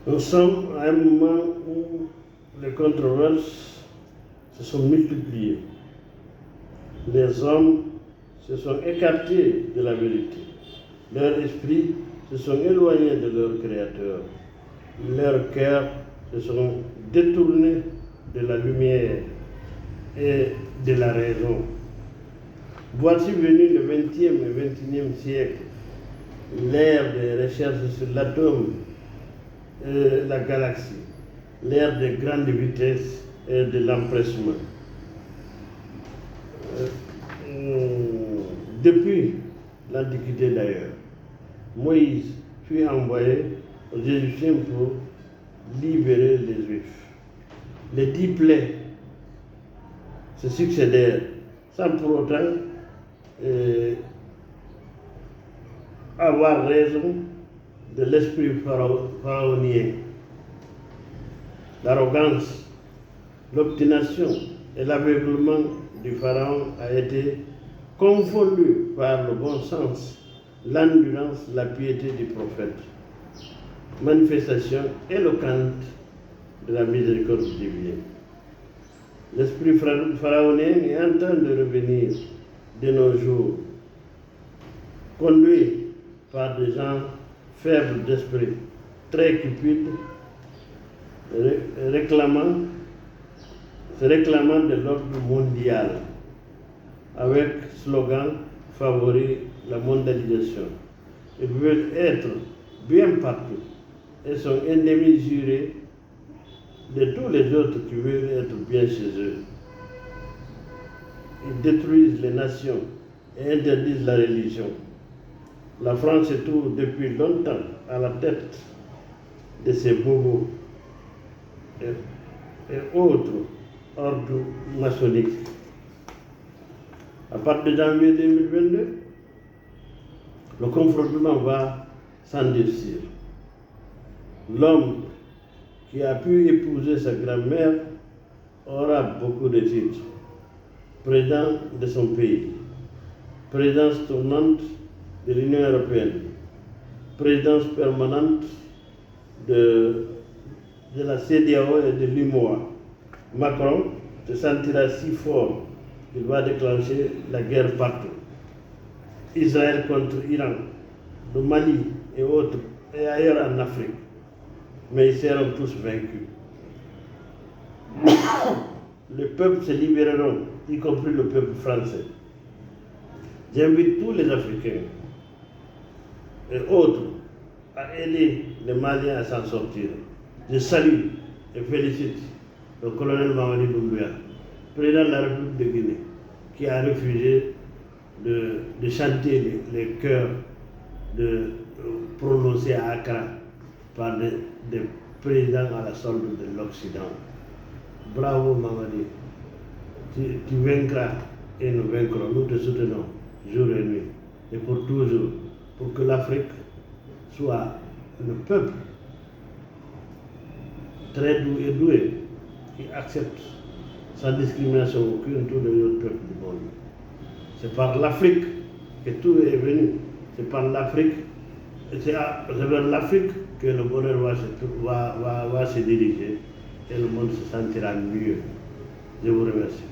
Nous sommes à un moment où les controverses se sont multipliées. Les hommes se sont écartés de la vérité. Leurs esprits se sont éloignés de leur Créateur. Leurs cœurs se sont détournés de la lumière et de la raison. Voici venu le 20e et 21e siècle, l'ère des recherches sur l'atome et la galaxie, l'ère des grandes vitesses et de l'empressement. Depuis l'Antiquité d'ailleurs, Moïse fut envoyé aux Égyptiens pour libérer les Juifs. Les 10 plaies se succédèrent sans pour autant avoir raison de l'esprit pharaonien. L'arrogance, l'obstination et l'aveuglement du pharaon a été confondu par le bon sens, l'endurance, la piété du prophète. Manifestation éloquente de la miséricorde divine. L'esprit pharaonien est en train de revenir de nos jours, conduit par des gens faibles d'esprit, très cupides, réclamant de l'ordre mondial, avec slogan favori la mondialisation. Ils veulent être bien partout et sont ennemis jurés de tous les autres qui veulent être bien chez eux. Ils détruisent les nations et interdisent la religion. La France se trouve depuis longtemps à la tête de ces bobos et autres ordres maçonniques. À partir de janvier 2022, le confrontement va s'endurcir. L'homme qui a pu épouser sa grand-mère aura beaucoup de titres. Président de son pays, présidence tournante de l'Union européenne, présidence permanente de la CEDEAO et de l'UMOA. Macron se sentira si fort qu'il va déclencher la guerre partout. Israël contre Iran, le Mali et autres, et ailleurs en Afrique. Mais ils seront tous vaincus. Les peuples se libéreront, y compris le peuple français. J'invite tous les Africains et autres à aider les Maliens à s'en sortir. Je salue et félicite le colonel Mamadi Doumbouya, président de la République de Guinée, qui a refusé de chanter les chœurs prononcés à Accra par des présidents à la solde de l'Occident. Bravo Mamadi, tu vaincras et nous vaincrons. Nous te soutenons jour et nuit et pour toujours, pour que l'Afrique soit le peuple très doux et doué qui accepte sans discrimination aucune tous les autres peuples du monde. C'est par l'Afrique que tout est venu. C'est par l'Afrique, c'est vers l'Afrique que le bonheur va se diriger et le monde se sentira mieux. Je vous remercie.